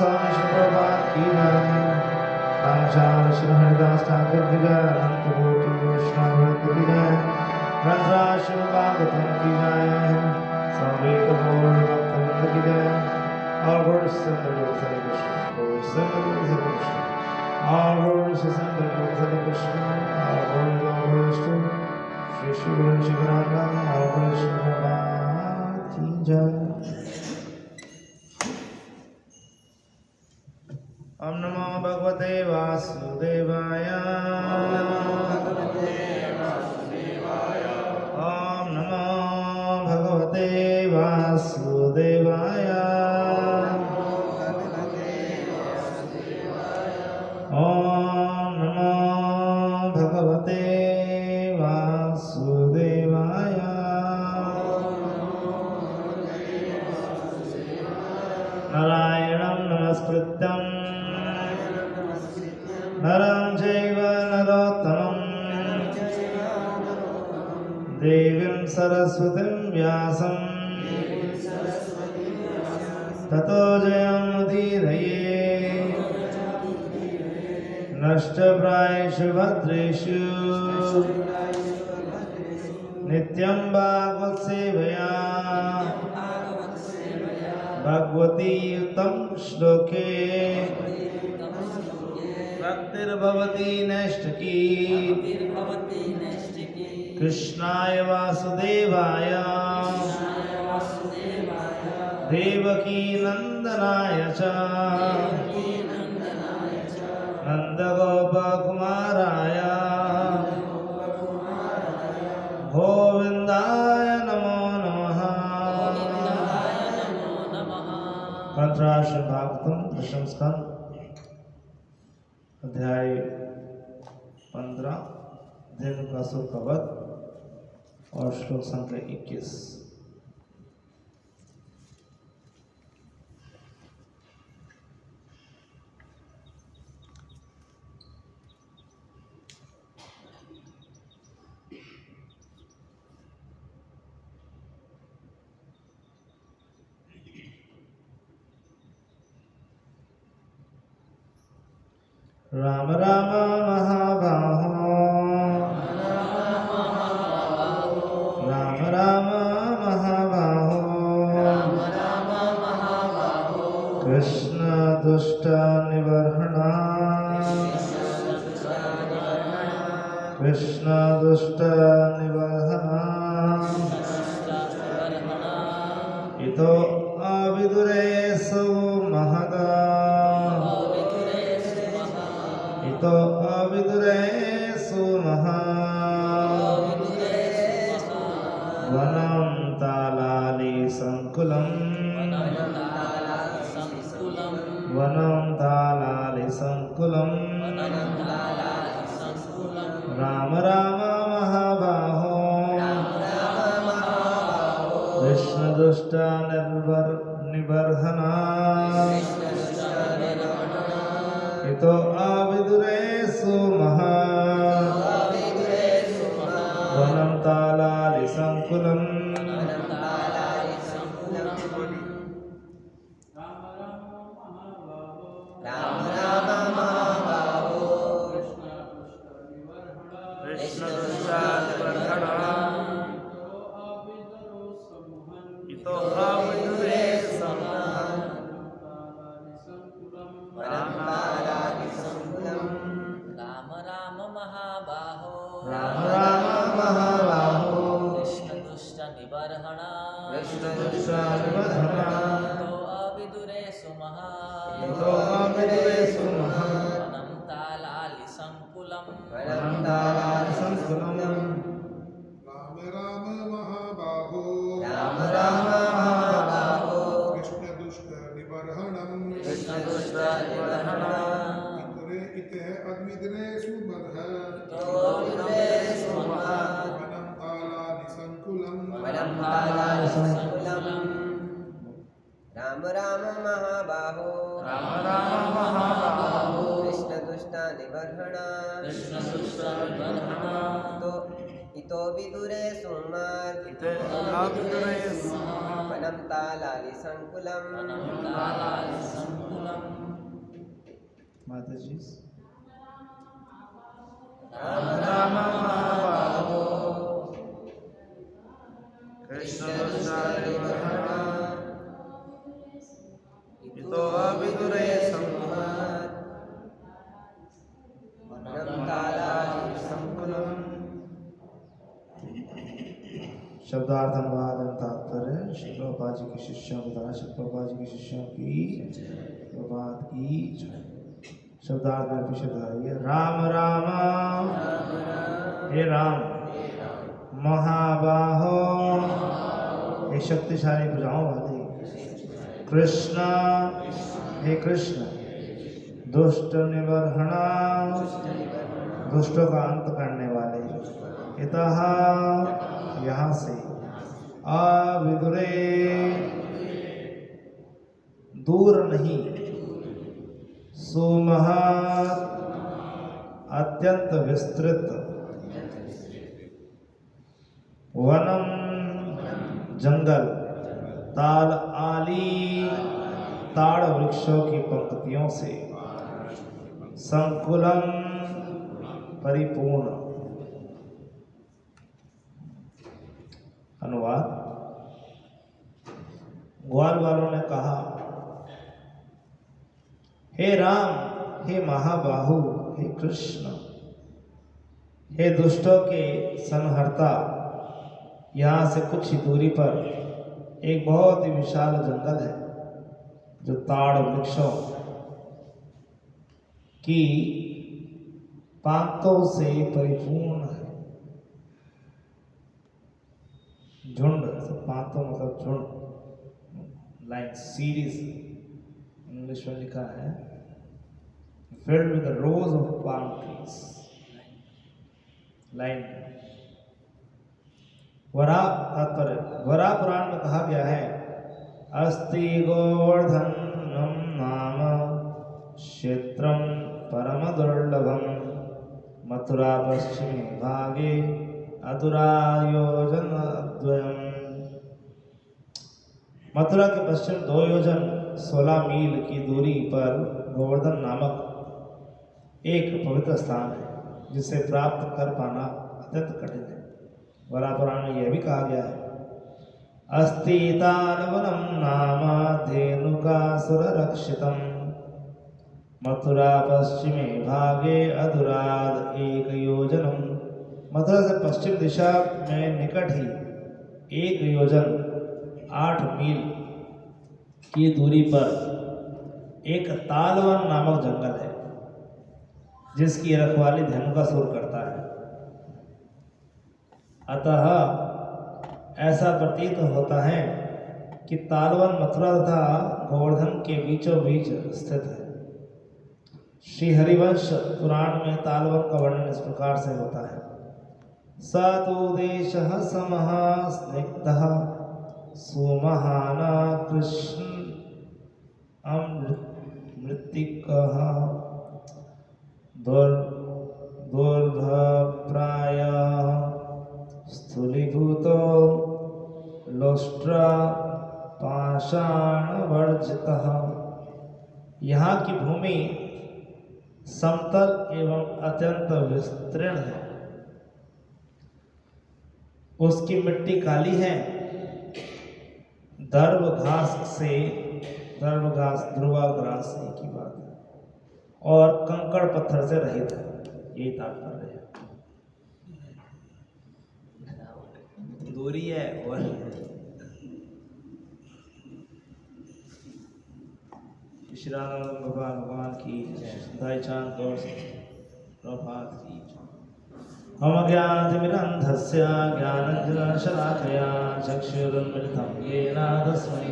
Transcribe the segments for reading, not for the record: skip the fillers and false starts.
स्वामी श्री प्रभात की जय। आचार्य श्री हरिदास ठाकुर की जय। अनंत कोटि वैष्णव वृंद की जय। ग्रंथराज श्री भागवतम की जय। समवेत गौर भक्तवृंद की जय। और गौर सुंदर हरे कृष्ण, गौर सुंदर हरे कृष्ण, और गौर सुंदर हरे कृष्ण, और गौर श्री श्री गुरु शिवराम और गौर श्री प्रभात की जय। ओम नमो भगवते वासुदेवाय। ओम नमो भगवते वासुदेवाय। ओम नमो भगवते वासुदेवाय। ओम नमो भगवते वासुदेवाय। नारायणं नमस्कृत्यं नरं चैव नरोत्तमं देवीं सरस्वतीं व्यासं ततो जयमुदीरये। नष्टप्रायेषु भद्रेषु नित्यं भागवतसेवया भगवती उत्तम श्लोके भक्तिर्भवती नैष्ठिकी। कृष्णाय वासुदेवाय देवकी नंदनाय च नंदगोपकुमाराय गोविंदाय नमो नमः। ग्रंथराज श्री भागवतम दशम स्कंद अध्याय 15 धेनुकासुर का वध और श्लोक संख्या 21। राम राम महाबाहो राम राम महाबाहो कृष्ण दुष्ट निवर्हणा कृष्ण दुष्ट निवर्हणा इतो अविदुरे सो महदा तो अविदुरेषु महा वनं तालाली संकुलं वनं तालाली संकुलं राम राम महाबाहो कृष्ण दुष्ट निवर्हना इतो अविदुरेषु महा वनं तालाली संकुलं राम राम महाबाहो कृष्ण दुष्ट निवर्हणा इतो अविदुरेषु महा वनं तालाली संकुलं राम राम महाबाहो राम राम महाबाहो कृष्ण दुष्ट निवर्हणा कृष्ण दुष्ट निवर्हणा तो अविदुरेषु महा इतो अविदुरेषु महा वनं तालाली संकुलं वनं तालाली संकुलं राम राम महाबाहो राम राम महाबाहो कृष्ण दुष्ट निबर्हणम् कृष्ण दुष्ट निवर्हणा इतरे इतः अद्विदरेषु मदः तो अविदुरेषु महा वनं तालानि संकुलम् वनं तालाली संकुलं राम राम महाबाहो राम राम महाबाहो कृष्ण दुष्ट निवर्हणा कृष्ण दुष्ट निवर्हणा तो इतो इतो विदुरे सुमत् इत अविदुरे सुमत् वनं तालालि संकुलं माता जी राम राम महाबाहो कृष्ण इतो अविदुरे सुमत् वनं तालालि संकुलम। शब्दार्थ अनुवाद एवं तात्पर्य श्री प्रभुपाद जी के शिष्यों को द्वारा श्री प्रभुपाद जी के शिष्यों की प्रभात की जय। शब्दार्थ में पीछे दोहराइए। राम राम हे राम महाबाहो हे शक्तिशाली भुजाओं वाले। कृष्ण हे कृष्ण दुष्ट निबर्हणा दुष्टों का अंत करने वाले। इतः यहाँ से अविदुरे दूर नहीं सुमहत अत्यंत विस्तृत वनम जंगल ताल आली ताड़ वृक्षों की पंक्तियों से संकुलम परिपूर्ण। अनुवाद। ग्वाल वालों ने कहा हे राम हे महाबाहु हे कृष्ण हे दुष्टों के संहर्ता। यहाँ से कुछ ही दूरी पर एक बहुत ही विशाल जंगल है जो ताड़ वृक्षों की पांतों से परिपूर्ण है। झुंड, पांतों मतलब झुंड, लाइन सीरीज इंग्लिश में लिखा है। filled with the rows of palm trees. Line. वरा तात्पर्य वरा पुराण में कहा गया है अस्ति गोवर्धनम नाम क्षेत्रम परम दुर्लभम मथुरा पश्चिमे भागे अधुरायोजन द्वयम। मथुरा के पश्चिम 2 योजन 16 मील की दूरी पर गोवर्धन नामक एक पवित्र स्थान है जिसे प्राप्त कर पाना अत्यंत कठिन है। वरा पुराण में यह भी कहा गया है अस्ति तानवनम नाम धेनुकासुर रक्षितम मथुरा पश्चिमे भागे अधुराद 1 योजनम। मथुरा से पश्चिम दिशा में निकट ही 1 योजन 8 मील की दूरी पर एक तालवन नामक जंगल है जिसकी रखवाली धेनुकासुर करता है। अतः ऐसा प्रतीत होता है कि तालवन मथुरा तथा गोवर्धन के बीचों बीच स्थित है। श्री हरिवंश पुराण में तालवन का वर्णन इस प्रकार से होता है स तु देशः समः स्निग्धः सुमहाना कृष्ण मृत्तिकः दुर्भप्रायः स्थूलीभूतो लोष्ट्रा पाषाणवर्जितः। यहाँ की भूमि समतल एवं अत्यंत विस्तीर्ण है। उसकी मिट्टी काली है। ध्रुवा ग्रास एक ही बात है और कंकड़ पत्थर से रहित है। यही तात्पर्य है। दूरी है और श्री राम भगवान की दाई चांद और प्रभात की। हम ज्ञानतिमिरन्धस्य ज्ञानञ्जनशलाकया चक्षुरुन्मिलितं येन तस्मै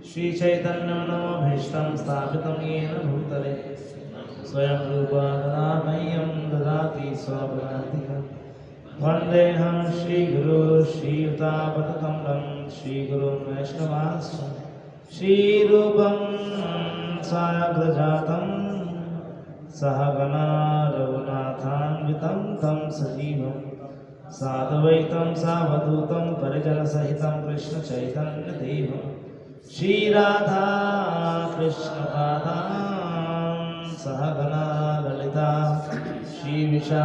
श्रीचैतन्यमनोभीष्टं स्थापितं येन भूतले स्वयं रूपा कदा मह्यं ददाति स्वपदान्तिकं। वन्देऽहं श्रीगुरो श्रीयुतापदकमलं श्रीगुरुं वैष्णवांश्च श्रीरूपं साग्रजातं सहगणा रघुनाथान्वितं तं सजीवं साद्वैतं सावधूतं परिजनसहितं कृष्णचैतन्यदेवं श्रीराधा कृष्णपादां सहगना ललिता श्रीविशाखान्वितांश्च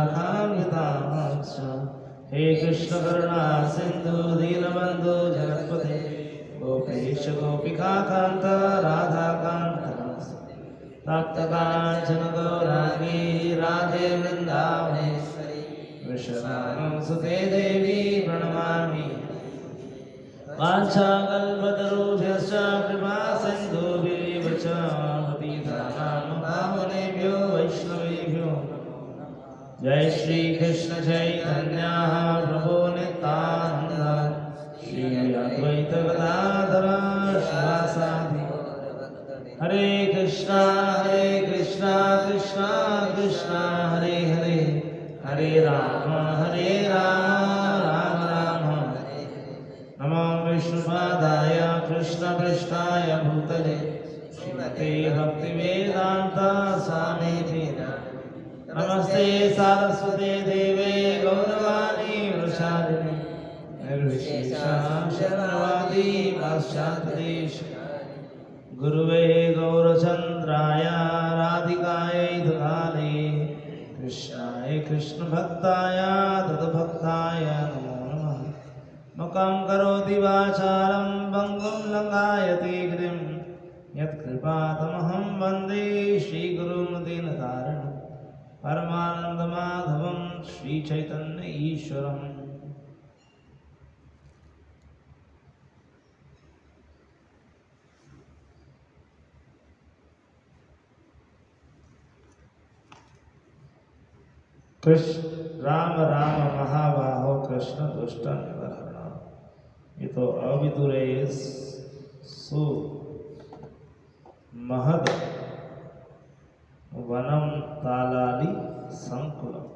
हे कृष्ण करुणा सिंधु दीनबंधु जगत्पते गोपेश गोपिकान्त राधाकान्त तप्तकाञ्चन गौरांगी राधे वृन्दावनेश्वरी वृषभानुसुते देवी प्रणमामि वाञ्छाकल्पतरुभ्यश्च कृपा सिन्धुभ्येव च पतितानां पावनेभ्यो वैष्णवेभ्यो जय श्री कृष्ण चैतन्य प्रभु नित्यानंद श्री अद्वैत गदाधर शिवासादि हरे कृष्णा कृष्णा कृष्णा हरे हरे हरे राम राम राम हरे नमो विष्णुपादाय कृष्ण पृष्ठाय भूतले श्रीमते भक्तिवेदांत स्वामी नमस्ते सारस्वते देवे गौरवाणी वृषालिनी निर्विशेषां शरणवादी पाश्चात्यदेश गुरुवे गौरचन्द्राय राधिकायै ददाले कृष्णाय कृष्णभक्ताय तद्भक्ताय नमो नमः मुखं करोति वाचालं भङ्गुं लङ्घयते गिरिं यत्कृपातमहं वन्दे श्रीगुरुं दीनतारिणं परमानन्दमाधवं श्रीचैतन्य ईश्वरम् कृष्ण राम राम महाबाहो कृष्ण दुष्ट निवारण। ये तो अविदुरे सु महद वनम तालाली संकुलम।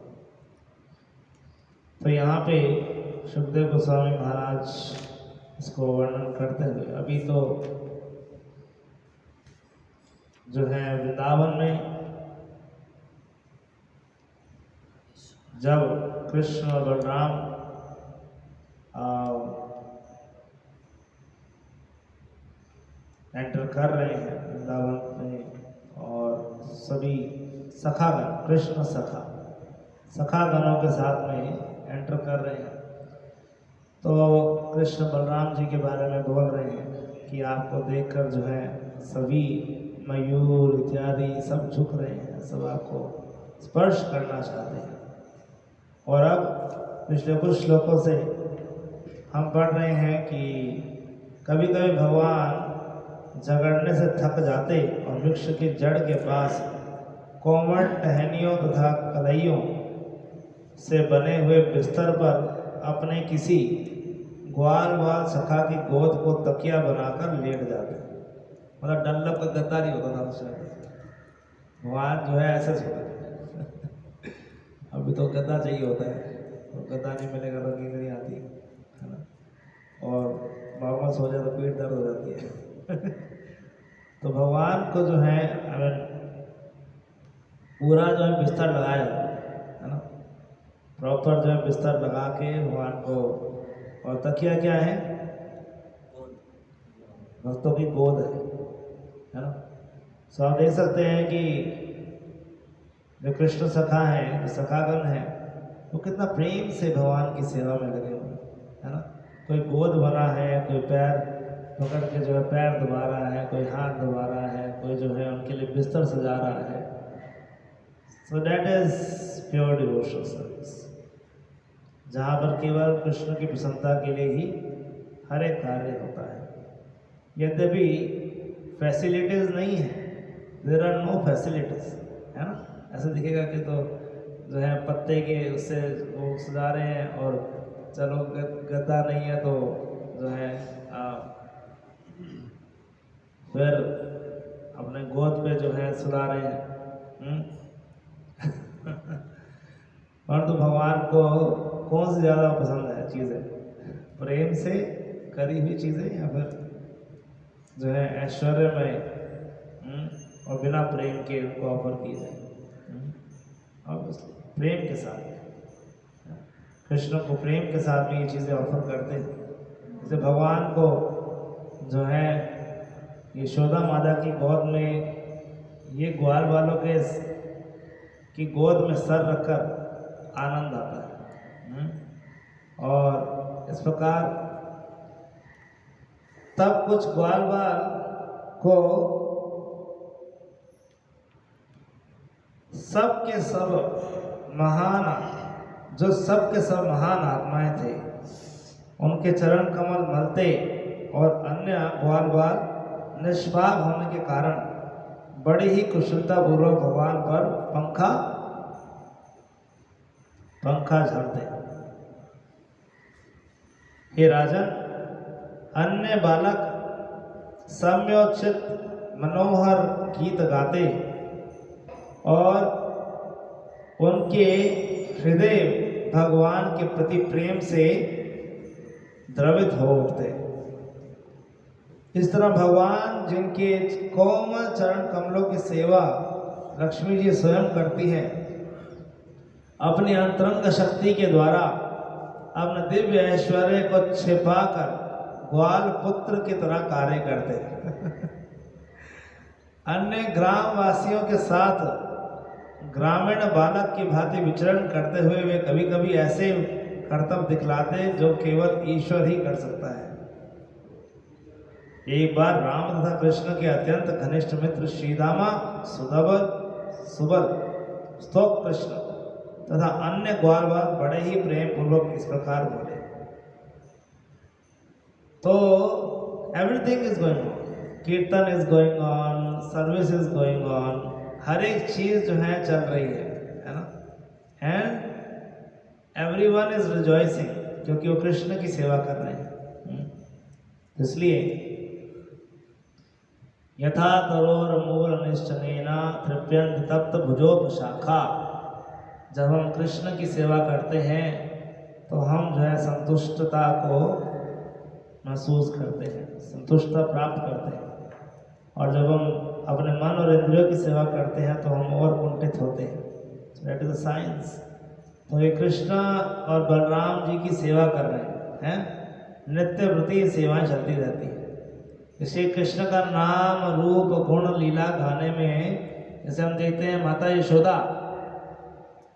तो यहाँ पे सुखदेव गोस्वामी महाराज इसको वर्णन करते हुए अभी तो जो है वृंदावन में जब कृष्ण और बलराम एंटर कर रहे हैं वृंदावन में और सभी सखागण कृष्ण सखागणों के साथ में एंटर कर रहे हैं तो कृष्ण बलराम जी के बारे में बोल रहे हैं कि आपको देखकर जो है सभी मयूर इत्यादि सब झुक रहे हैं, सब आपको स्पर्श करना चाहते हैं। और अब पिछले कुछ श्लोकों से हम पढ़ रहे हैं कि कभी कभी भगवान झगड़ने से थक जाते और वृक्ष की जड़ के पास कोमल टहनियों तथा कलइयों से बने हुए बिस्तर पर अपने किसी ग्वाल सखा की गोद को तकिया बनाकर लेट जाते। मतलब डल्लब का गद्दा नहीं होता था उससे, भगवान जो है ऐसे सोते। अभी तो गद्दा चाहिए होता है, तो गद्दा नहीं मिलेगा तो नींद नहीं आती है ना, और नॉर्मल सो जाए तो पेट दर्द हो जाती है। तो भगवान को जो है पूरा जो है बिस्तर लगाया है ना, प्रॉपर जो है बिस्तर लगा के भगवान को, और तकिया क्या है, भक्तों की गोद है ना। सो आप देख सकते हैं कि जो कृष्ण सखा हैं, जो सखागण हैं, वो कितना प्रेम से भगवान की सेवा में लगे हुए है ना। कोई गोद भरा है, कोई पैर पकड़ के जो है पैर दबा रहा है, कोई हाथ दबा रहा है, कोई जो है उनके लिए बिस्तर सजा रहा है। सो that is pure devotional service, जहाँ पर केवल कृष्ण की प्रसन्नता के लिए ही हर एक कार्य होता है। यद्यपि फैसिलिटीज़ नहीं है, देयर आर नो फैसिलिटीज़, है ना। ऐसे दिखेगा कि तो जो है पत्ते के उससे वो सजा रहे हैं, और चलो गद्दा नहीं है तो जो है फिर अपने गोद पे जो है सुला रहे हैं। और तो भगवान को कौन सी ज़्यादा पसंद है चीज़ें, प्रेम से करी हुई चीज़ें या फिर जो है ऐश्वर्यमय और बिना प्रेम के उनको ऑफर की जाए। और प्रेम के साथ कृष्ण को प्रेम के साथ में ये चीज़ें ऑफर करते हैं। जैसे भगवान को जो है यशोदा माता की गोद में, ये ग्वाल वालों की गोद में सर रखकर आनंद आता है। और इस प्रकार तब कुछ ग्वाल बाल को सब के सब महान, जो सब के सब महान आत्माएं थे, उनके चरण कमल मलते और अन्य ग्वाल बाल निष्पाप होने के कारण बड़ी ही कुशलता पूर्वक भगवान पर पंखा झलते। हे राजन, अन्य बालक सम्योचित मनोहर गीत गाते और उनके हृदय भगवान के प्रति प्रेम से द्रवित हो उठते। इस तरह भगवान जिनके कोमल चरण कमलों की सेवा लक्ष्मी जी स्वयं करती हैं, अपनी अंतरंग शक्ति के द्वारा अपने दिव्य ऐश्वर्य को छिपाकर ग्वाल पुत्र की तरह कार्य करते अन्य ग्राम वासियों के साथ ग्रामीण बालक की भांति विचरण करते हुए वे कभी कभी ऐसे कर्तव्य दिखलाते जो केवल ईश्वर ही कर सकता है। एक बार राम तथा कृष्ण के अत्यंत घनिष्ठ मित्र श्रीदामा, सुबल, स्तोक कृष्ण तथा अन्य ग्वाल बाल बड़े ही प्रेम पूर्वक इस प्रकार बोले। तो everything is going on, kirtan is going on, service is going on, हर एक चीज जो है चल रही है ना। एंड एवरीवन इज रिजॉइसिंग, क्योंकि वो कृष्ण की सेवा कर रहे हैं। इसलिए यथा तरोर मूल निश्चनेना तृप्यंत तप्त भुजोप शाखा, जब हम कृष्ण की सेवा करते हैं तो हम जो है संतुष्टता को महसूस करते हैं, संतुष्टता प्राप्त करते हैं। और जब हम अपने मन और इंद्रियों की सेवा करते हैं तो हम और कुंठित होते हैं। That is a science. तो ये कृष्ण और बलराम जी की सेवा कर रहे हैं, नित्य वृत्ति सेवाएं चलती रहती है। इसलिए कृष्ण का नाम रूप गुण लीला गाने में जैसे हम देखते हैं माता यशोदा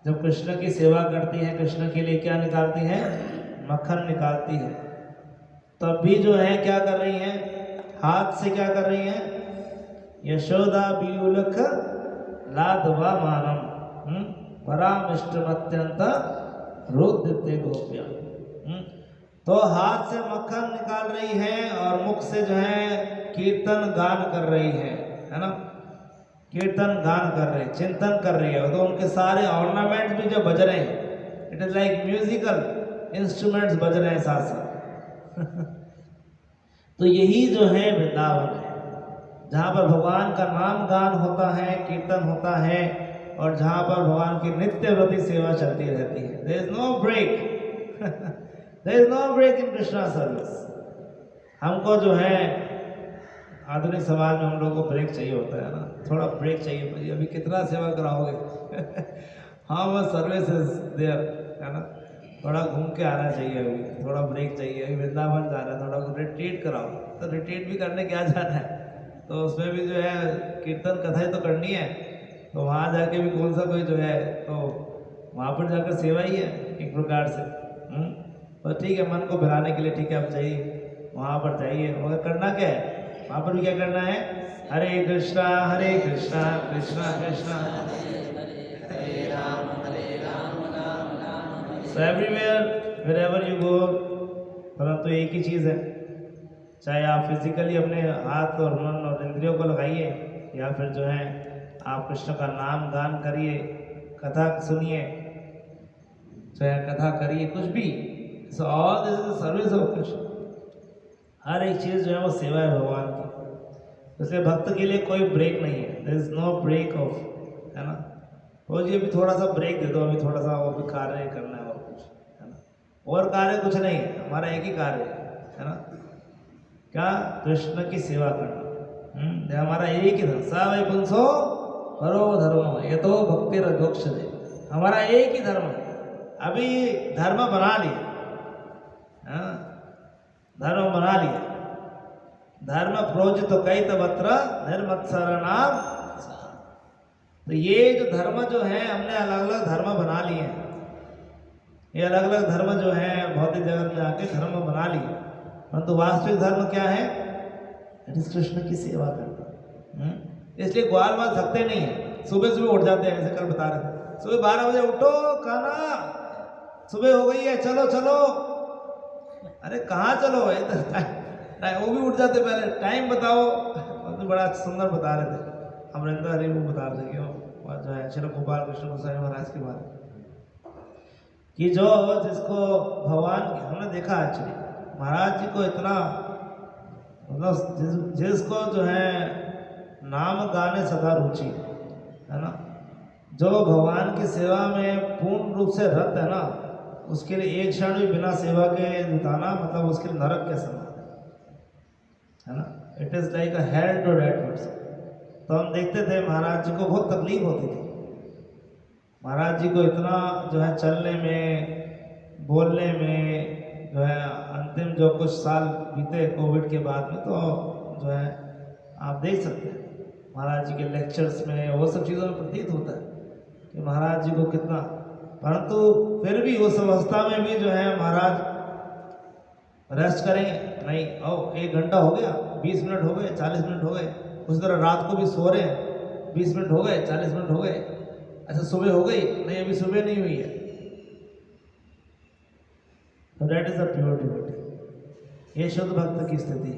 जब कृष्ण की सेवा करती हैं, कृष्ण के लिए क्या निकालती हैं? मक्खन निकालती है। तब भी जो है क्या कर रही हैं? हाथ से क्या कर रही हैं? यशोदा बीउलख लादवा मानम परामिष्टमत्यंत रुद्रते गोप्या। तो हाथ से मक्खन निकाल रही है और मुख से जो है कीर्तन गान कर रही है ना। कीर्तन गान कर रहे हैं, चिंतन कर रही है। तो उनके सारे ऑर्नामेंट्स भी जो बज रहे हैं, it is like musical instruments बज रहे हैं साथ साथ। तो यही जो है वृंदावन है, जहाँ पर भगवान का नाम गान होता है, कीर्तन होता है, और जहाँ पर भगवान की नित्य व्रती सेवा चलती रहती है। There is no break, there is no break in Krishna service. हमको जो है आधुनिक समाज में हम लोग को ब्रेक चाहिए होता है ना, थोड़ा ब्रेक चाहिए। भाई अभी कितना सेवा कराओगे? हाँ बस सर्विस इज देयर है ना, थोड़ा घूम के आना चाहिए, अभी थोड़ा ब्रेक चाहिए, अभी वृंदावन जाना है, थोड़ा रिट्रीट कराओ। तो रिट्रीट भी करने क्या जाना है, तो उसमें भी जो है कीर्तन कथाएं तो करनी है। तो वहाँ जाके भी कौन सा कोई जो है, तो वहाँ पर जाकर सेवा ही है एक प्रकार से। तो ठीक है, मन को बहलाने के लिए ठीक है, आप जाइए वहाँ पर जाइए, मगर करना क्या है वहाँ पर भी? क्या करना है? Hare Krishna Krishna Krishna Hare Ram Ram Ram. So everywhere wherever you go, परंतु एक ही चीज़ है, चाहे आप फिजिकली अपने हाथ और मन और इंद्रियों को लगाइए, या फिर जो है आप कृष्ण का नाम गान करिए, कथा सुनिए, चाहे कथा करिए, कुछ भी। So all this is service of Krishna. हर एक चीज़ जो है वो सेवा है भगवान की। इसलिए भक्त के लिए कोई ब्रेक नहीं है, there is no break off, है ना। वो जी अभी थोड़ा सा ब्रेक दे दो, अभी थोड़ा सा वो भी कार्य करना है और कुछ, है ना। और कार्य कुछ नहीं है, हमारा एक ही कार्य है ना, क्या? कृष्ण की सेवा करना। ये हमारा एक ही धर्म। सा वै पुंसो परो धर्म, ये तो भक्ति रघोक्ष दे, हमारा एक ही धर्म है। अभी धर्म बना लिया, हाँ, धर्म बना लिया। धर्म प्रोजित कई तवत्र निर्मत्सर नाम। तो ये जो धर्म जो है हमने अलग अलग धर्म बना लिए हैं। ये अलग अलग धर्म जो है भौतिक जगत में आके धर्म बना लिए, परंतु वास्तविक धर्म क्या है? इट इज कृष्ण की सेवा करना। इसलिए ग्वाल वाल थकते नहीं है, सुबह सुबह उठ जाते हैं। जैसे कल बता रहे थे, सुबह 12 बजे उठो, खाना सुबह हो गई है, चलो चलो। अरे कहाँ चलो, वो भी उठ जाते पहले, टाइम बताओ। तो बड़ा सुंदर बता रहे थे अमरिंदर हरि, वो बता रहे थे कि वो जो है श्री गोपाल कृष्ण गोसाई महाराज के बारे में, कि जो जिसको भगवान, हमने देखा एक्चुअली महाराज जी को इतना, मतलब जिसको जो है नाम गाने सदा रुचि है ना, जो भगवान की सेवा में पूर्ण रूप से रत है ना, उसके लिए एक क्षण भी बिना सेवा के बिताना मतलब उसके लिए नरक के समान है ना। It is like a hell to that person. तो हम देखते थे महाराज जी को बहुत तकलीफ होती थी। महाराज जी को इतना जो है चलने में, बोलने में जो है, अंतिम जो कुछ साल बीते कोविड के बाद में, तो जो है आप देख सकते हैं महाराज जी के लेक्चर्स में वो सब चीज़ों में प्रतीत होता है कि महाराज जी को कितना, परंतु फिर भी उस अवस्था में भी जो है महाराज रेस्ट करेंगे नहीं। ओ 1 घंटा हो गया, 20 मिनट हो गए, 40 मिनट हो गए, उस तरह रात को भी सो रहे हैं, 20 मिनट हो गए, 40 मिनट हो गए, अच्छा सुबह हो गई नहीं, अभी सुबह नहीं हुई है। तो that is the pure devotee. ये शुद्ध भक्त की स्थिति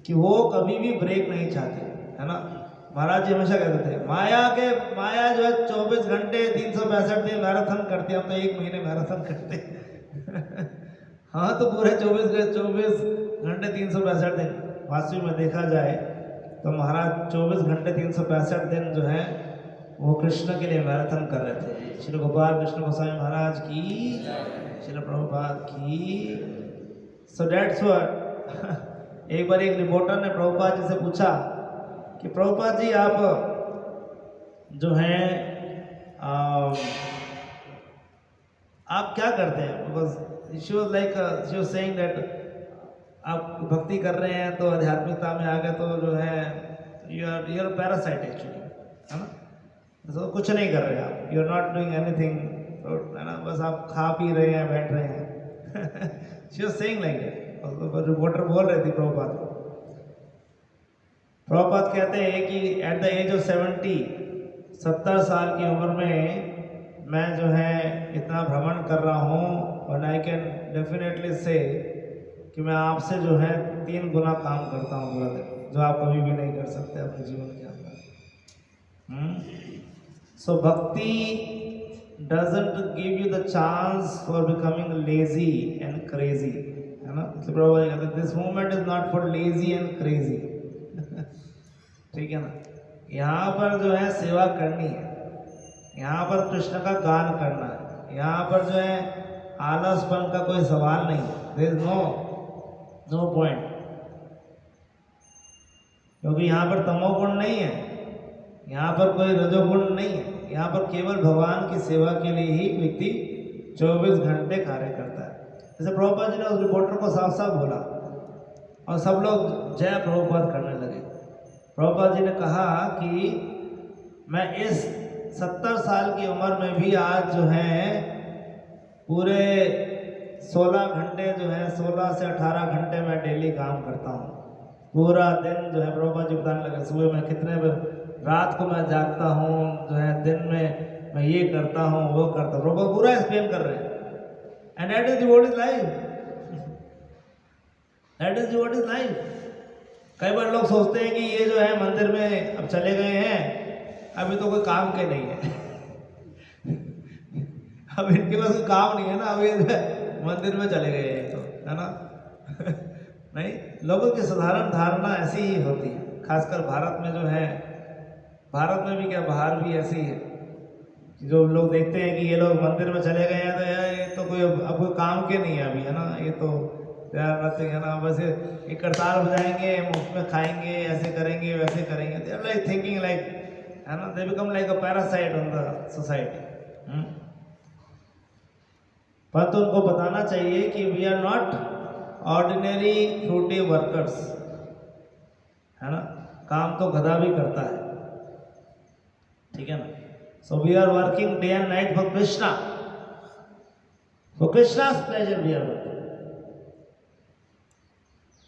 कि वो कभी भी ब्रेक नहीं चाहते, है ना। महाराज जी हमेशा कहते थे माया जो है 24 घंटे 365 दिन मैराथन करती है, हम तो 1 महीने मैराथन करते हाँ, तो पूरे 24 घंटे 365 दिन वास्तविक में देखा जाए तो महाराज 24 घंटे 365 दिन जो है वो कृष्ण के लिए मैराथन कर रहे थे। श्री गोपाल कृष्ण गोसाई महाराज की, श्री प्रभुपाद की। सो दैट्स व्हाट एक बार एक रिपोर्टर ने प्रभुपाद जी से पूछा कि प्रभुपाद जी आप जो हैं आप क्या करते हैं? Because she was like she was saying that आप भक्ति कर रहे हैं तो आध्यात्मिकता में आ गए तो जो है यू आर पैरासाइट एक्चुअली, है ना। तो कुछ नहीं कर रहे आप, you are not doing anything, है ना, बस आप खा पी रहे हैं, बैठ रहे हैं she was saying like that. Reporter बोल रहे थे प्रभुपाद को। प्रभुपाद कहते हैं कि एट द एज ऑफ 70 साल की उम्र में मैं जो है इतना भ्रमण कर रहा हूँ, और आई कैन डेफिनेटली से कि मैं आपसे जो है 3 गुना काम करता हूँ पूरा दिन, जो आप कभी भी नहीं कर सकते अपने जीवन के अंदर। सो भक्ति doesn't give you the chance for becoming lazy and crazy, है ना। इसलिए प्रभु कहते हैं this movement is not for lazy and crazy ठीक है ना। यहाँ पर जो है सेवा करनी है, यहाँ पर कृष्ण का गान करना है, यहाँ पर जो है आलसपन का कोई सवाल नहीं है। देयर इज नो पॉइंट, क्योंकि यहाँ पर तमोगुण नहीं है, यहाँ पर कोई रजोगुण नहीं है, यहाँ पर केवल भगवान की सेवा के लिए ही व्यक्ति 24 घंटे कार्य करता है। जैसे प्रभुपाद जी ने उस रिपोर्टर को साफ साफ बोला और सब लोग जय प्रभुपाद करने लगे। प्रभुपाद जी ने कहा कि मैं इस 70 साल की उम्र में भी आज जो है पूरे 16 घंटे जो है 16 से 18 घंटे मैं डेली काम करता हूँ। पूरा दिन जो है प्रभुपाद जी बताने लगे, सुबह में कितने रात को मैं जागता हूँ, जो है दिन में मैं ये करता हूँ वो करता हूँ। प्रभुपाद पूरा एक्सप्लेन कर रहे हैं। And that is what is life, that is what is life. कई बार लोग सोचते हैं कि ये जो है मंदिर में अब चले गए हैं, अभी तो कोई काम के नहीं है अब इनके पास कोई काम नहीं है ना, अभी मंदिर में चले गए हैं तो, है ना नहीं, लोगों की साधारण धारणा ऐसी ही होती है। खासकर भारत में जो है, भारत में भी क्या बाहर भी ऐसी है कि जो लोग देखते हैं कि ये लोग मंदिर में चले गए हैं तो यार ये तो कोई अब कोई काम के नहीं है अभी, है ना। ये तो यार नथिंग, है ना, बस ये करताल बजाएंगे, मुफ्त में खाएंगे, ऐसे करेंगे वैसे करेंगे। They are like thinking like, है ना, they become like a parasite on the society. परंतु उनको बताना चाहिए कि we are not ordinary fruity workers, है ना। काम तो गधा भी करता है, ठीक है ना। So we are working day and night for Krishna, for Krishna's pleasure we are working.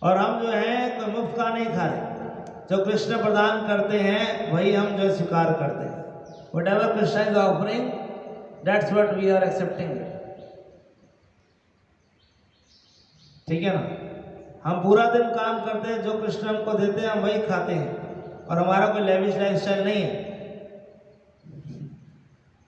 और हम जो है कोई मुफ्त का नहीं खा रहे, जो कृष्ण प्रदान करते हैं वही हम जो स्वीकार करते हैं। Whatever Krishna is offering, that's what we are accepting it. ठीक है ना। हम पूरा दिन काम करते हैं, जो कृष्ण हमको देते हैं हम वही खाते हैं, और हमारा कोई लेविश लाइफस्टाइल नहीं है।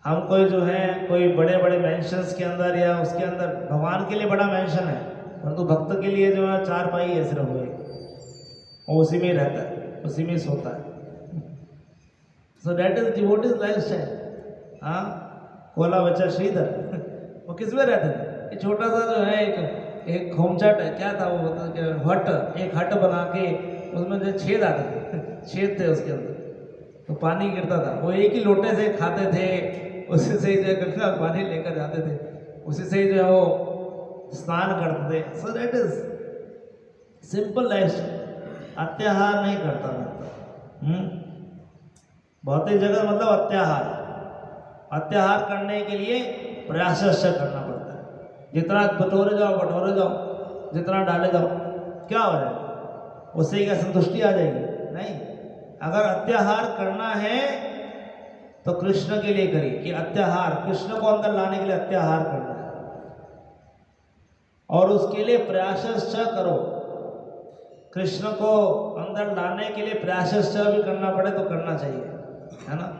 हम कोई जो है कोई बड़े बड़े मेंशंस के अंदर या उसके अंदर, भगवान के लिए बड़ा मेंशन है, परंतु भक्त के लिए जो है 4 पाई है सिर्फ, वही वो उसी में ही रहता है, उसी में ही सोता है। सो दैट इज डिवोटीज लाइफस्टाइल। हाँ, कोला बच्चा श्रीधर वो किस में रहते थे? ये छोटा सा जो है एक खोमचाट है, क्या था वो, मतलब हट, एक हट बना के उसमें जो छेद आते थे, छेद थे उसके अंदर, तो पानी गिरता था, वो एक ही लोटे से खाते थे, उसी से ही जो है गंगा पानी लेकर जाते थे, उसी से ही जो है वो स्नान करते थे। So that is simple lifestyle, अत्याहार नहीं करता मैं। बहुत ही जगह मतलब अत्याहार, अत्याहार करने के लिए प्रयास करना पड़ता है। जितना बटोरे जाओ, जितना डाले जाओ, क्या हो जाएगा? उससे क्या संतुष्टि आ जाएगी? नहीं। अगर अत्याहार करना है तो कृष्ण के लिए करिए, कि अत्याहार कृष्ण को अंदर लाने के लिए अत्याहार करना है, और उसके लिए प्रयास करो। कृष्ण को अंदर लाने के लिए प्रयास भी करना पड़े तो करना चाहिए, है ना।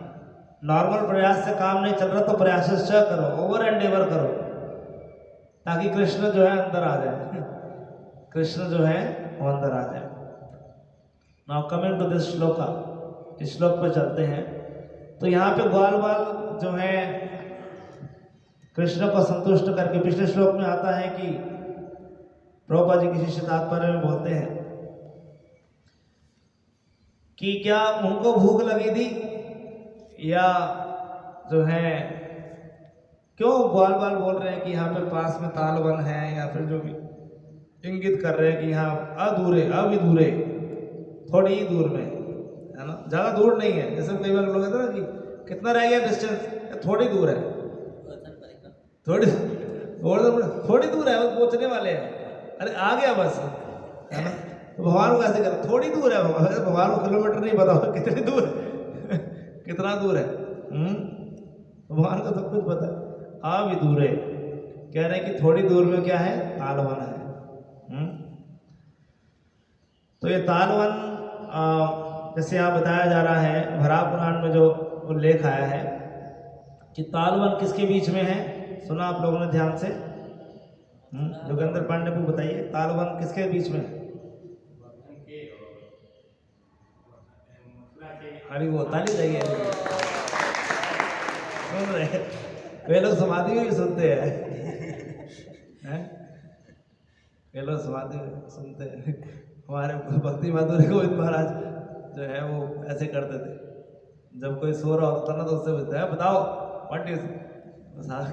नॉर्मल प्रयास से काम नहीं चल रहा तो प्रयास करो, ओवर एंडेवर करो, ताकि कृष्ण जो है अंदर आ जाए, कृष्ण जो है वो अंदर आ जाए। Now coming to this shloka, इस श्लोक पे चलते हैं। तो यहाँ पे ग्वाल बाल जो है कृष्ण को संतुष्ट करके, पिछले श्लोक में आता है कि प्रभुपाद जी किसी शिष्य तात्पर्य में बोलते हैं कि क्या उनको भूख लगी थी, या जो है क्यों ग्वाल बाल बोल रहे हैं कि यहाँ पे पास में तालवन है, या फिर जो भी इंगित कर रहे हैं कि यहाँ अविदूरे, थोड़ी ही दूर में, है ना, ज़्यादा दूर नहीं है। जैसे कई बार लोग कहते हैं ना कि कितना रह गया डिस्टेंस, थोड़ी दूर है, थोड़ी दूर है, वो पहुँचने वाले हैं, अरे आ गया बस, है ना। तो भगवान को ऐसे कर, थोड़ी दूर है, भगवान को किलोमीटर नहीं पता कितनी दूर है, कितना दूर है। भगवान को सब कुछ पता है। अविदूरे कह रहे हैं कि थोड़ी दूर में क्या है? तालवन है। तो ये तालवन जैसे यहाँ बताया जा रहा है, वराह पुराण में जो उल्लेख आया है कि तालवन किसके बीच में है, सुना आप लोगों ने ध्यान से? जोगेंद्र पांडे को बताइए, तालवन किसके बीच में है? अरे वो ताली चाहिए, सुन रहे वे लोग समाधि में भी सुनते हैं, वे लोग समाधि में सुनते हैं। हमारे भक्ति माधुरी गोविंद महाराज जो है वो ऐसे करते थे, जब कोई सो रहा होता था ना तो उससे पूछते हैं, बताओ व्हाट इज,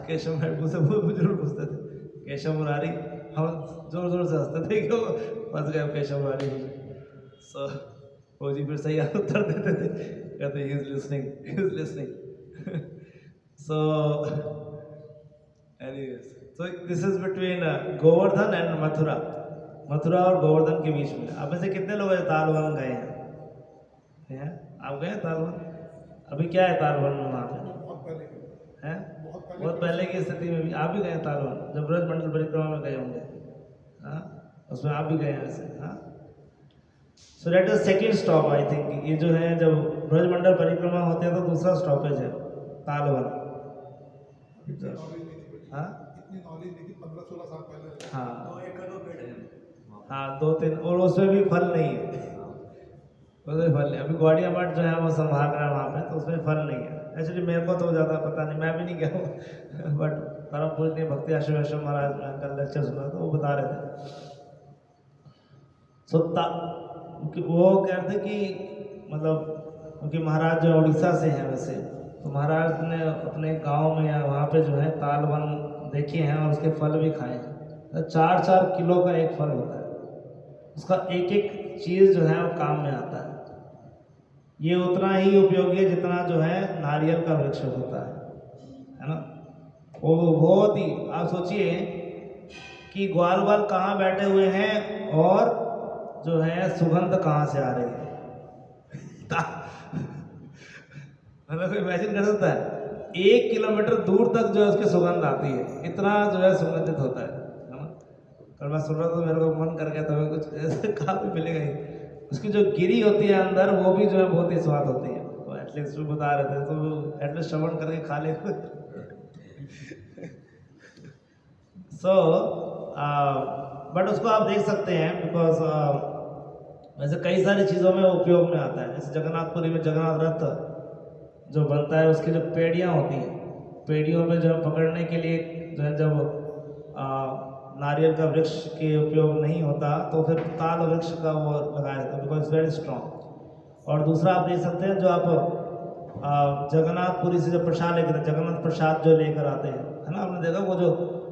केशव मुझसे जरूर पूछते थे, केशव मुरारी, हम जोर जोर से हंसते थे क्यों फंस गए केशव मुरारी। सो वो जी फिर सही उत्तर देते थे, कहते he is listening. So anyways, so this is between Govardhan and Mathura, Mathura और गोवर्धन के बीच में। आप में से कितने लोग तालवन गए हैं? आप गए तालवन? अभी क्या है तालवन में वहाँ पे? बहुत पहले की स्थिति में भी आप भी गए तालवन, जब ब्रज मंडल परिक्रमा में गए होंगे, हाँ उसमें आप भी गए हैं वैसे। हाँ, सो that is second stop I think. ये जो है जब ब्रज मंडल परिक्रमा होते हैं तो दूसरा स्टॉपेज है तालवन। हाँ इतनी नॉलेज नहीं थी 15-16 साल पहले। हाँ 2-3, और उसमें भी फल नहीं है, उसमें फल नहीं। अभी ग्वाड़िया मठ जो है वो संभाल रहा है वहाँ पे, तो उसमें फल नहीं है। एक्चुअली मेरे को तो ज़्यादा पता नहीं, मैं भी नहीं गया हूँ, बट परम पूजनीय भक्ति आश्रम महाराज ने कल लेक्चर सुना तो वो बता रहे थे। सो वो कह रहे थे कि मतलब क्योंकि महाराज जो उड़ीसा से हैं वैसे, तो महाराज ने अपने गांव में या वहाँ पे जो है तालवन देखे हैं और उसके फल भी खाए हैं। तो 4-4 किलो का एक फल होता है, उसका एक एक चीज़ जो है वो काम में आता है। ये उतना ही उपयोगी है जितना जो है नारियल का वृक्ष होता है ना। वो बहुत ही, आप सोचिए कि ग्वाल वाल कहाँ बैठे हुए हैं और जो है सुगंध कहाँ से आ रही है। मतलब इमेजिन कर सकता है, 1 किलोमीटर दूर तक जो है उसकी सुगंध आती है, इतना जो है सुगंधित होता है ना। और मैं सुन रहा था, मेरे को मन कर गया था, मैं कुछ ऐसे कहाँ भी मिलेगा ही। उसकी जो गिरी होती है अंदर, वो भी जो है बहुत ही स्वाद होती है। तो एटलीस्ट वो बता रहे थे, तो एटलीस्ट श्रवण करके खा ले। सो बट उसको आप देख सकते हैं, बिकॉज वैसे कई सारी चीज़ों में उपयोग में आता है। जैसे जगन्नाथपुरी में जगन्नाथ रथ जो बनता है, उसकी जो पेड़ियाँ होती हैं, पेड़ियों में जो है पकड़ने के लिए जो है, जब नारियल का वृक्ष के उपयोग नहीं होता तो फिर ताल वृक्ष का वो लगाया जाता है, बिकॉज वेरी स्ट्रॉन्ग। और दूसरा आप देख सकते हैं, जो आप जगन्नाथपुरी से जो प्रसाद लेकर, जगन्नाथ प्रसाद जो लेकर आते हैं, है ना, आपने देखा वो जो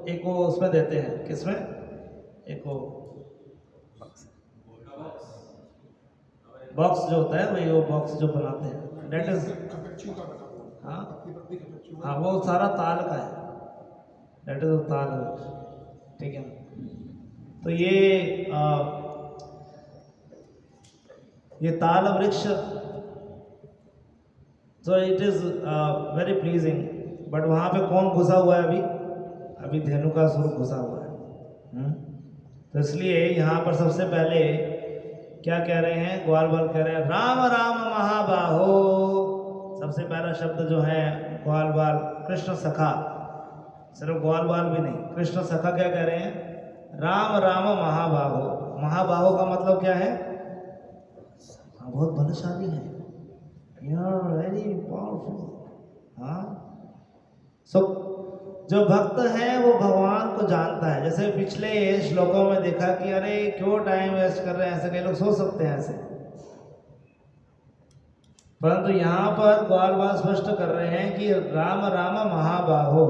एक वो उसमें देते हैं, किसमें, एक वो बॉक्स जो होता है, वही वो बॉक्स जो बनाते हैं, डेट इज, कपच्चू का बना हुआ। हाँ पतली पतली कपच्चू का। हाँ, वो सारा ताल का है, डेट इज ताल, ठीक है। तो ये ताल वृक्ष, तो it is very pleasing. But वहाँ पे कौन घुसा हुआ है? अभी धेनु का स्वरूप घुसा हुआ है। तो इसलिए यहाँ पर सबसे पहले क्या कह रहे हैं, ग्वाल बाल कह रहे हैं, राम राम महाबाहो। सबसे पहला शब्द जो है ग्वाल बाल, कृष्ण सखा, सिर्फ ग्वाल बाल भी नहीं, कृष्ण सखा क्या कह रहे हैं, राम राम महाबाहो। महाबाहो का मतलब क्या है? बहुत बलशाली है, यू आर वेरी पावरफुल। हाँ, सो जो भक्त है वो भगवान को जानता है। जैसे पिछले श्लोकों में देखा कि अरे क्यों टाइम वेस्ट कर रहे हैं, ऐसे कई लोग सोच सकते हैं ऐसे, परंतु यहाँ पर ग्वाल बाल स्पष्ट कर रहे हैं कि राम राम महाबाहो,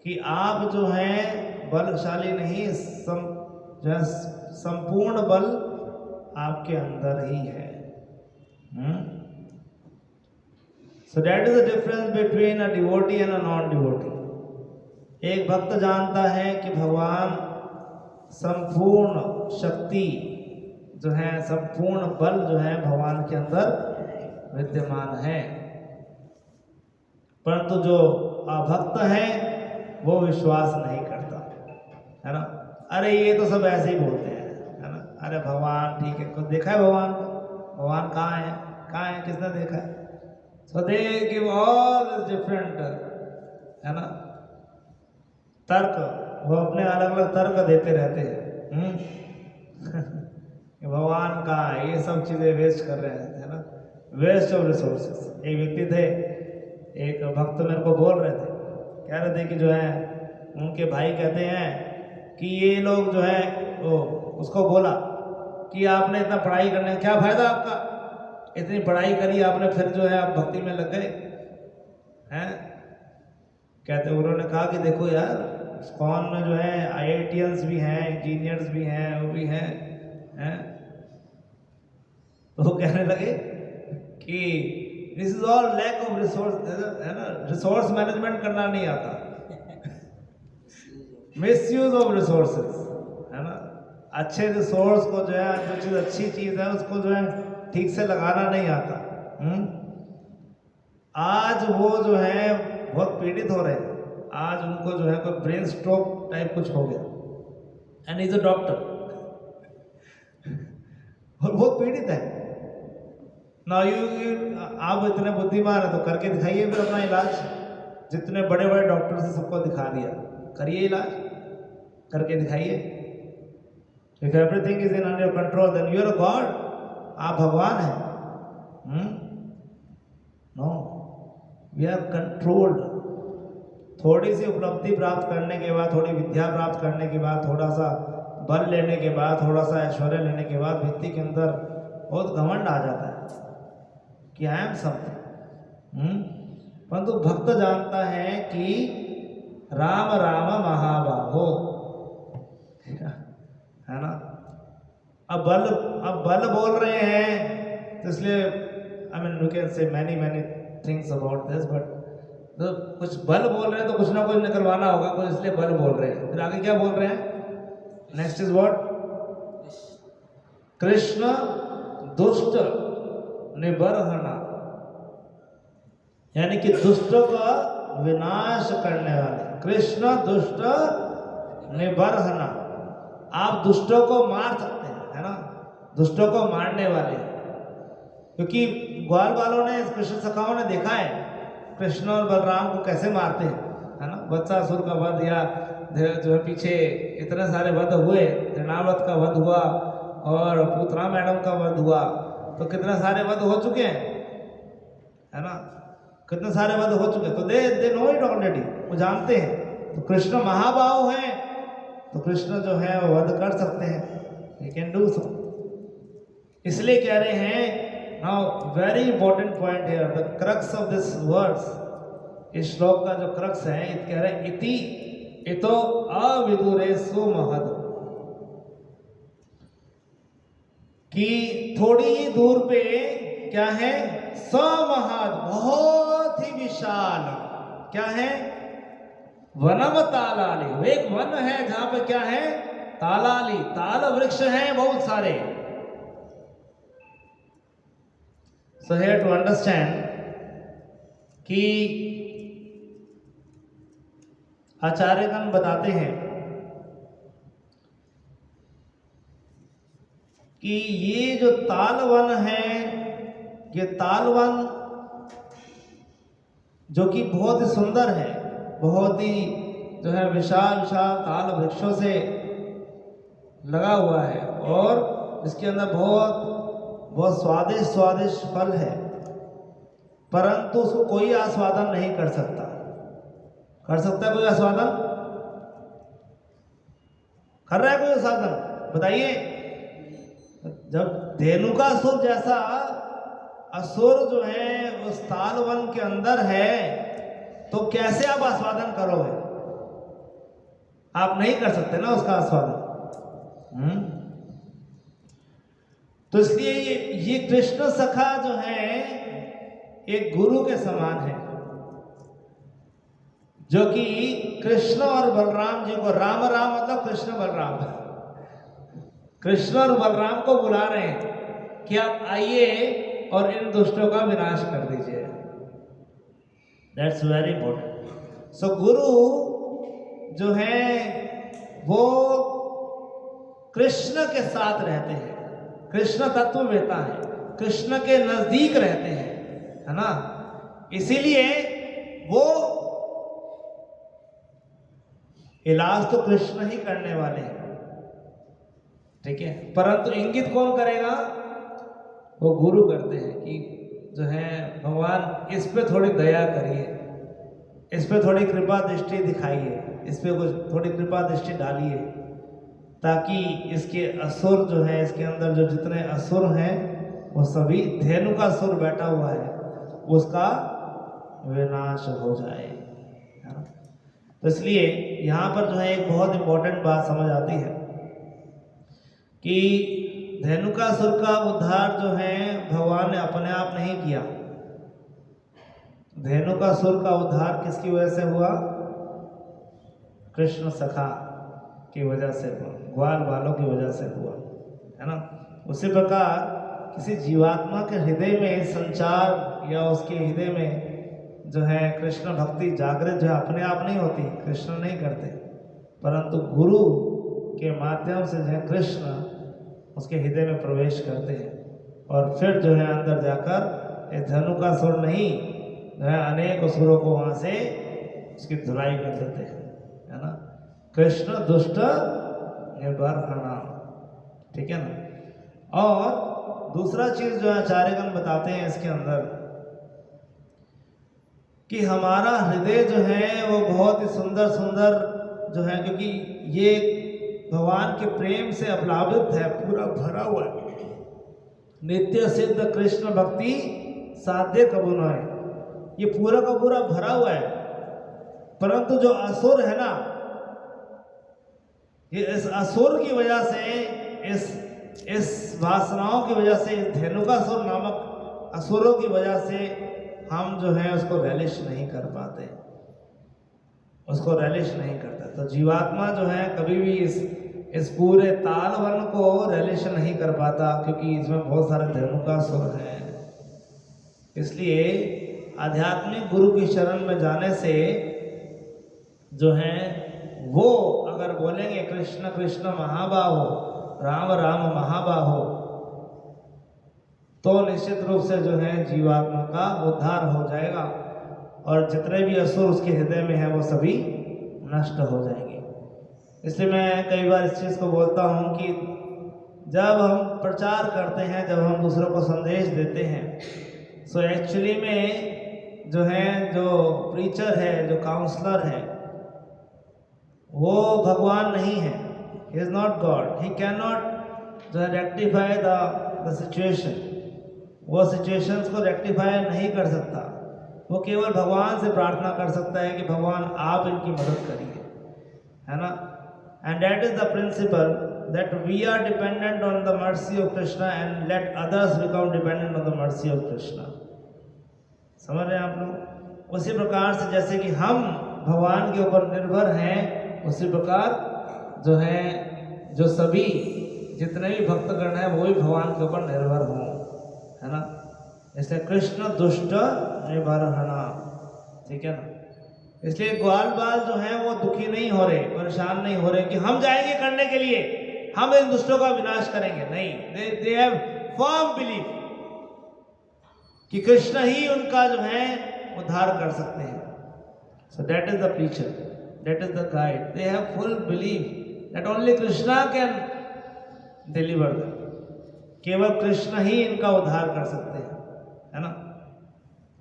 कि आप जो हैं बलशाली नहीं, जो है संपूर्ण बल आपके अंदर ही है। सो that is the difference between a devotee and a non devotee. एक भक्त जानता है कि भगवान संपूर्ण शक्ति जो है, संपूर्ण बल जो है भगवान के अंदर विद्यमान है, परंतु जो अभक्त है वो विश्वास नहीं करता, है ना। अरे ये तो सब ऐसे ही बोलते हैं, है ना, अरे भगवान ठीक है, कुछ देखा है भगवान को, भगवान कहाँ है, कहाँ है, किसने देखा है? So they give all this different, है ना, तर्क, वो अपने अलग अलग तर्क देते रहते हैं। भगवान कहाँ है, ये सब चीज़ें वेस्ट कर रहे हैं, है ना, वेस्ट ऑफ रिसोर्सेस। एक व्यक्ति थे, एक भक्त मेरे को बोल रहे थे, कह रहे थे कि जो है उनके भाई कहते हैं कि ये लोग जो है, वो उसको बोला कि आपने इतना पढ़ाई करने का क्या फायदा आपका, इतनी पढ़ाई करी आपने, फिर जो है आप भक्ति में लग गए हैं। कहते, उन्होंने कहा कि देखो यार, इस्कॉन में जो है IITians भी हैं, इंजीनियर्स भी हैं, वो भी हैं। तो वो कहने लगे कि this is all lack of resource, है ना, रिसोर्स मैनेजमेंट करना नहीं आता, मिसयूज ऑफ रिसोर्सेज, है ना। अच्छे रिसोर्स को जो है, जो चीज़ अच्छी चीज़ है उसको जो है ठीक से लगाना नहीं आता। आज वो जो है बहुत पीड़ित हो रहे हैं, आज उनको जो है कोई ब्रेन स्ट्रोक टाइप कुछ हो गया, एंड इज अ डॉक्टर, और बहुत पीड़ित है ना। आप इतने बुद्धिमान है तो करके दिखाइए फिर अपना इलाज। जितने बड़े बड़े डॉक्टर से सबको दिखा दिया, करिए इलाज, करके दिखाइए। If everything is in under control then you are a god, आप भगवान हैं। No, we are controlled. थोड़ी सी उपलब्धि प्राप्त करने के बाद, थोड़ी विद्या प्राप्त करने के बाद, थोड़ा सा बल लेने के बाद, थोड़ा सा ऐश्वर्य लेने के बाद व्यक्ति के अंदर बहुत घमंड आ जाता है कि आई एम समथिंग। परंतु भक्त जानता है कि राम राम महाबाहो, है ना। अब बल बोल रहे हैं तो इसलिए I mean we can say many things about this, but तो कुछ बल बोल रहे हैं तो कुछ ना कुछ निकलवाना होगा, कुछ इसलिए बल बोल रहे हैं। फिर आगे क्या बोल रहे हैं? Next is what? कृष्ण दुष्ट निबर्हना, यानी कि दुष्टों का विनाश करने वाले। कृष्ण दुष्ट निबर्हना, आप दुष्टों को मार सकते हैं, है ना, दुष्टों को मारने वाले। क्योंकि ग्वाल वालों ने, कृष्ण सखाओं ने देखा है कृष्ण और बलराम को कैसे मारते हैं, है ना। वत्सासुर का वध, या जो है पीछे इतने सारे वध हुए, तृणावत का वध हुआ और पूतना मैडम का वध हुआ, तो कितने सारे वध हो चुके हैं, है ना, कितने सारे वध हो चुके। तो दे नो इट ऑलरेडी, वो जानते हैं। तो कृष्ण महाबाहु हैं, तो कृष्ण जो है वो वध कर सकते हैं, ही कैन डू सो। इसलिए कह रहे हैं, नाउ वेरी इंपॉर्टेंट पॉइंट है, the crux of this words, इस श्लोक का जो क्रक्स है, कह रहे हैं इति इतो अविदुरेषु महद, कि थोड़ी ही दूर पे क्या है? समहद, बहुत ही विशाल, क्या है? वनम तालाली, वो एक वन है जहां पे क्या है? तालाली, ताल वृक्ष हैं बहुत सारे। सो हियर टू अंडरस्टैंड कि आचार्यगण बताते हैं कि ये जो तालवन है, ये तालवन जो कि बहुत ही सुंदर है, बहुत ही जो है विशाल विशाल ताल वृक्षों से लगा हुआ है, और इसके अंदर बहुत बहुत स्वादिष्ट स्वादिष्ट फल है, परंतु उसको कोई आस्वादन नहीं कर सकता। कर सकता है कोई आस्वादन? कर रहा है कोई आस्वादन? बताइए। जब धेनुकासुर जैसा असुर जो है उस तालवन के अंदर है, तो कैसे आप आस्वादन करोगे? आप नहीं कर सकते ना उसका आस्वादन। तो इसलिए ये कृष्ण सखा जो है एक गुरु के समान है, जो कि कृष्ण और बलराम जी को, राम राम मतलब कृष्ण बलराम, कृष्ण और बलराम को बुला रहे हैं कि आप आइए और इन दुष्टों का विनाश कर दीजिए। That's very important. सो गुरु जो है वो कृष्ण के साथ रहते हैं, कृष्ण तत्ववेता है, कृष्ण के नजदीक रहते हैं, है ना। इसीलिए वो इलाज तो कृष्ण ही करने वाले हैं, ठीक है, परंतु इंगित कौन करेगा? वो गुरु करते हैं कि जो है भगवान इस पे थोड़ी दया करिए, इस पे थोड़ी कृपा दृष्टि दिखाइए, इस पे कुछ थोड़ी कृपा दृष्टि डालिए, ताकि इसके असुर जो है, इसके अंदर जो जितने असुर हैं वो सभी, धेनुकासुर बैठा हुआ है, उसका विनाश हो जाए, है ना। तो इसलिए यहाँ पर जो है एक बहुत इंपॉर्टेंट बात समझ आती है कि धेनुकासुर का उद्धार जो है भगवान ने अपने आप नहीं किया। धेनुकासुर का उद्धार किसकी वजह से हुआ? कृष्ण सखा की वजह से हुआ, ग्वाल वालों की वजह से हुआ, है ना। उसी प्रकार किसी जीवात्मा के हृदय में संचार या उसके हृदय में जो है कृष्ण भक्ति जागृत जो है अपने आप नहीं होती, कृष्ण नहीं करते, परंतु गुरु के माध्यम से जो है कृष्ण उसके हृदय में प्रवेश करते हैं, और फिर जो है अंदर जाकर ये धेनुकासुर नहीं जो है अनेक असुरों को वहाँ से उसकी धुलाई कर देते हैं, है ना। कृष्ण दुष्ट निबर्हना, ठीक है ना। और दूसरा चीज जो है आचार्यगण बताते हैं इसके अंदर कि हमारा हृदय जो है वो बहुत ही सुंदर सुंदर जो है, क्योंकि ये भगवान के प्रेम से अप्लावित है, पूरा भरा हुआ है, नित्य सिद्ध कृष्ण भक्ति साध्य कबू न है, ये पूरा का पूरा भरा हुआ है। परंतु जो असुर है ना, ये इस असुर की वजह से, इस वासनाओं की वजह से, इस धेनुकासुर नामक असुरों की वजह से हम जो है उसको रेलिश नहीं कर पाते, उसको रेलिश नहीं करते। तो जीवात्मा जो है कभी भी इस पूरे तालवन को रेलिश नहीं कर पाता, क्योंकि इसमें बहुत सारे धेनुकासुर हैं। इसलिए आध्यात्मिक गुरु की शरण में जाने से जो है वो अगर बोलेंगे कृष्ण कृष्ण महाबाहो, राम राम महाबाहो, तो निश्चित रूप से जो है जीवात्मा का उद्धार हो जाएगा और जितने भी असुर उसके हृदय में है वो सभी नष्ट हो जाएंगे। इसलिए मैं कई बार इस चीज़ को बोलता हूँ कि जब हम प्रचार करते हैं, जब हम दूसरों को संदेश देते हैं, सो एक्चुअली में जो है, जो प्रीचर है, जो काउंसलर है, वो भगवान नहीं है। He is not God. He can not जो है रेक्टिफाई द सिचुएशन। वो सिचुएशंस को रेक्टिफाई नहीं कर सकता। वो केवल भगवान से प्रार्थना कर सकता है कि भगवान आप इनकी मदद करिए, है ना। And that is the principle that we are dependent on the mercy of Krishna and let others become dependent on the mercy of Krishna. समझ रहे हैं आप लोग? उसी प्रकार से जैसे कि हम भगवान के ऊपर निर्भर हैं, उसी प्रकार जो है, जो सभी जितने भी भक्तगण हैं वो भी भगवान के ऊपर निर्भर हों, है ना। इसलिए कृष्ण दुष्ट निबर्हणा, ठीक है ना। इसलिए ग्वाल बाल जो है वो दुखी नहीं हो रहे, परेशान नहीं हो रहे कि हम जाएंगे करने के लिए, हम इन दुष्टों का विनाश करेंगे। नहीं, दे हैव फर्म बिलीफ कि कृष्ण ही उनका जो है उद्धार कर सकते हैं। सो that is the preacher, that is the guide. They have full belief that only Krishna can deliver them. केवल कृष्ण ही इनका उद्धार कर सकते हैं, है ना।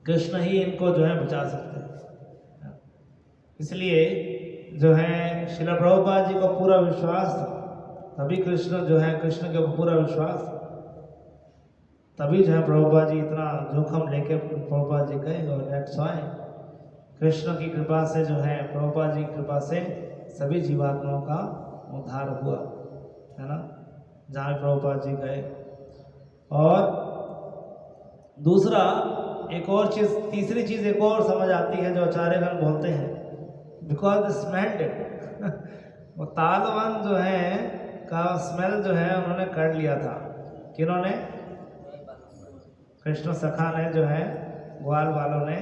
कृष्ण ही इनको जो है बचा सकते हैं। इसलिए जो है श्रील प्रभुपाद जी को पूरा विश्वास था, तभी कृष्ण जो है, कृष्ण के पूरा विश्वास, तभी जो है प्रभुपाद जी इतना जोखम लेके प्रभुपाद जी गए और दैट्स व्हाई कृष्ण की कृपा से जो है, प्रभुपाद जी की कृपा से सभी जीवात्माओं का उद्धार हुआ, है ना, जहाँ प्रभुपाद जी गए। और दूसरा एक और चीज़, तीसरी चीज़ एक और समझ आती है जो आचार्यगण बोलते हैं, बिकॉज स्मेल्ड इट। वो तालवन जो है का स्मेल जो है उन्होंने कर लिया था। किन्होंने? कृष्ण सखा ने जो है, ग्वाल वालों ने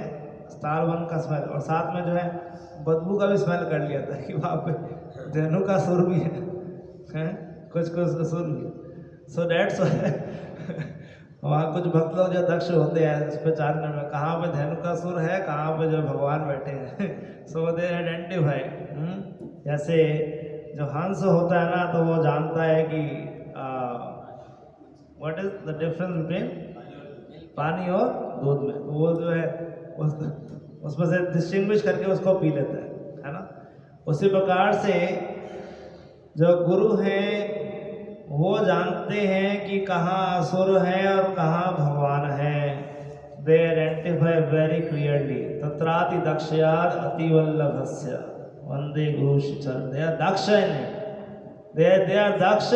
तालवन का स्मेल, और साथ में जो है बदबू का भी स्मेल कर लिया था कि वहाँ पे धेनु का सुर भी है, कुछ सुर भी। सो दैट्स वहाँ कुछ भक्त लोग जो दक्ष होते हैं उस पर चारने में, कहाँ पे धेनु का सुर है, कहाँ पे जो भगवान बैठे हैं। सो दे आइडेंटिफाई। जैसे जो हंस होता है ना, तो वो जानता है कि what is the difference between पानी और दूध में, वो जो है उसमें से डिस्टिंग्विश करके उसको पी लेता है ना। उसी प्रकार से जो गुरु हैं वो जानते हैं कि कहाँ असुर है और कहाँ भगवान है। They identify very clearly. तत्राति दक्षयाद अतिवल्लभस्य वंदे गुरु चरण। दे आर दक्ष इन इट। दे आर दक्ष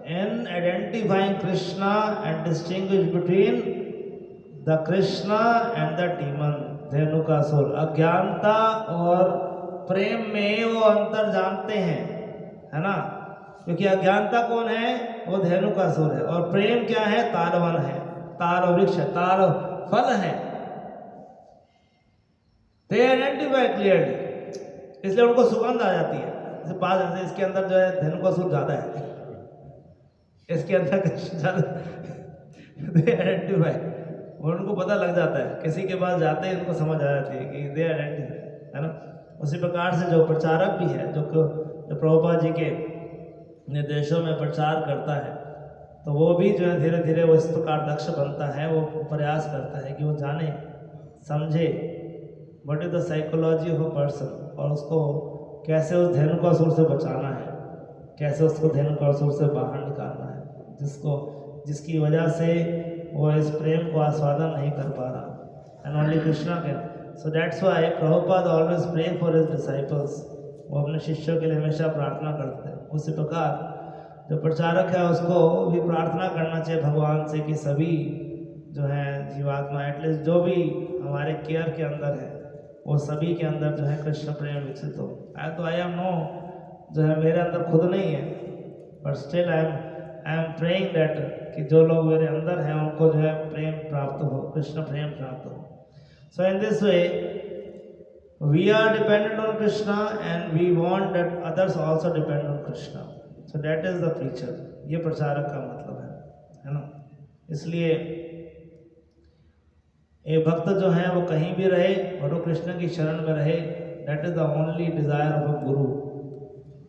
in identifying Krishna and distinguish between the Krishna and the demon Dhenukasur. अज्ञानता और प्रेम में वो अंतर जानते हैं, है ना, क्योंकि अज्ञानता कौन है? वो धेनुकासुर है, और प्रेम क्या है? तालवन है, ताल वृक्ष है, ताल फल है। They identify clearly, इसलिए उनको सुगंध आ जाती है। जैसे पास जैसे इसके अंदर जो है धेनुकासुर ज़्यादा है, इसके अंदर दे आइडेंटिफाई, उनको पता लग जाता है। किसी के पास जाते हैं इनको समझ आ जाती है कि दे आइडेंटिफाई, है ना। उसी प्रकार से जो प्रचारक भी है, जो प्रभुपाद जी के निर्देशों में प्रचार करता है, तो वो भी जो है धीरे धीरे वो इस प्रकार दक्ष बनता है। वो प्रयास करता है कि वो जाने समझे what is the psychology of a person, और उसको कैसे उस धेनुकासुर से बचाना है, कैसे उसको धेनुकासुर से बाहर निकालना है, जिसकी वजह से वो इस प्रेम को आस्वादन नहीं कर पा रहा। And only Krishna can. So that's why Prabhupada always pray for his disciples. वो अपने शिष्यों के लिए हमेशा प्रार्थना करते हैं। उसी प्रकार जो प्रचारक है उसको भी प्रार्थना करना चाहिए भगवान से कि सभी जो है जीवात्मा एटलीस्ट जो भी हमारे केयर के अंदर है वो सभी के अंदर जो है कृष्ण प्रेम विकसित हो। आई एम नो जो है मेरे अंदर खुद नहीं है, but still I am praying that कि जो लोग मेरे अंदर हैं उनको जो है प्रेम प्राप्त हो, कृष्ण प्रेम प्राप्त हो। So in this way we are dependent on Krishna and we want that others also depend on Krishna. So that is the preacher. ये प्रचारक का मतलब है ना। इसलिए एक भक्त जो है वो कहीं भी रहे और वो कृष्ण की शरण में रहे, that is the only desire of a गुरु।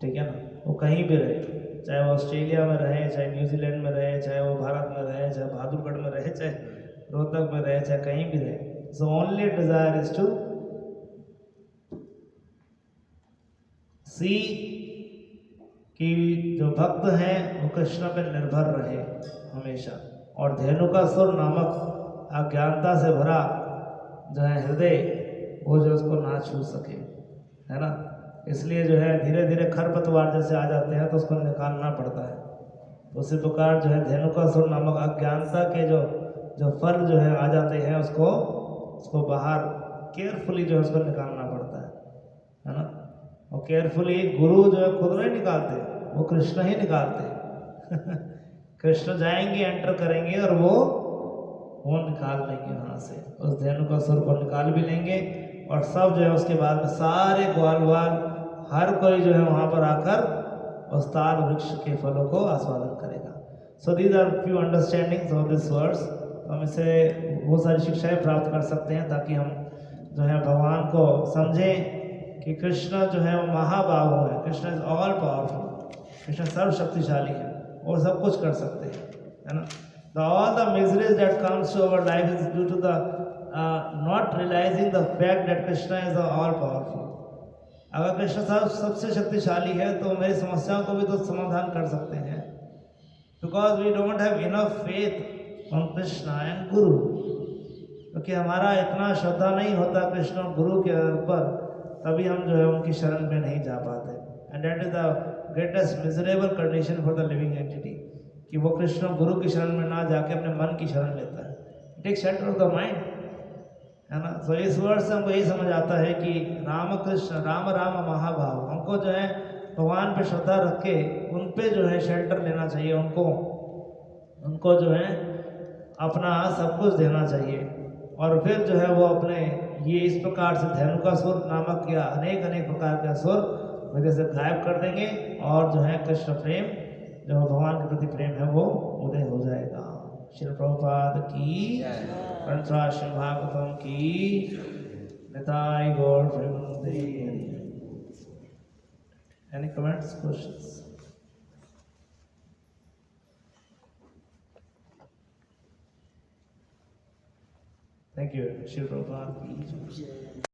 ठीक है ना, वो कहीं भी रहे, चाहे वो ऑस्ट्रेलिया में रहे, चाहे न्यूजीलैंड में रहे, चाहे वो भारत में रहे, चाहे बहादुरगढ़ में रहे, चाहे रोहतक में रहे, चाहे कहीं भी रहे। So only desire is to see कि जो भक्त हैं वो कृष्ण पर निर्भर रहे हमेशा, और धेनुकासुर नामक अज्ञानता से भरा जो है हृदय वो जो उसको ना छू सके, है ना। इसलिए जो है धीरे धीरे खरपतवार जैसे आ जाते हैं तो उसको निकालना पड़ता है। उसी प्रकार जो है धेनुकासुर नामक अज्ञानता के जो फल जो है आ जाते हैं उसको बाहर केयरफुली जो है उसको निकालना पड़ता है ना। और केयरफुली गुरु जो है खुद नहीं निकालते, वो कृष्ण ही निकालते कृष्ण जाएंगे, एंटर करेंगे और वो निकाल लेंगे वहाँ से, उस धेनुकासुर को निकाल भी लेंगे। और सब जो है उसके बाद में सारे ग्वाल हर कोई जो है वहाँ पर आकर उस ताल वृक्ष के फलों को आस्वादन करेगा। So these are few understandings of this words. हम इससे बहुत सारी शिक्षाएं प्राप्त कर सकते हैं ताकि हम जो है भगवान को समझें कि कृष्ण जो है वो महाबाहु है। Krishna is all powerful, Krishna सर्वशक्तिशाली है, वो सब कुछ कर सकते हैं, है ना। All the miseries that comes to our life is due to the not realizing the fact that Krishna is all powerful. अगर कृष्ण साहब सबसे शक्तिशाली है तो मेरी समस्याओं को भी तो समाधान कर सकते हैं, because we don't have enough faith on Krishna and guru. क्योंकि हमारा इतना श्रद्धा नहीं होता कृष्ण और गुरु के ऊपर, तभी हम जो है उनकी शरण में नहीं जा पाते। And that is the greatest miserable condition for the living entity, कि वो कृष्ण गुरु की शरण में ना जाके अपने मन की शरण लेता है। Take centre of the mind, है ना। सो इस वर्ड से हमको यही समझ आता है कि राम कृष्ण राम राम महाभाव, हमको जो है भगवान पे श्रद्धा रख के उन पे जो है शेल्टर लेना चाहिए, उनको जो है अपना सब कुछ देना चाहिए। और फिर जो है वो अपने ये इस प्रकार से धेनुकासुर नामक या अनेक प्रकार के असुर वजह से गायब कर देंगे, और जो है कृष्ण प्रेम जो भगवान के प्रति प्रेम है वो उदय हो जाएगा। श्री प्रभुपाद की, श्री भागवतम की, निताई गौर प्रेमानंदे। Any comments, questions? Thank you. Shri Prabhupada की।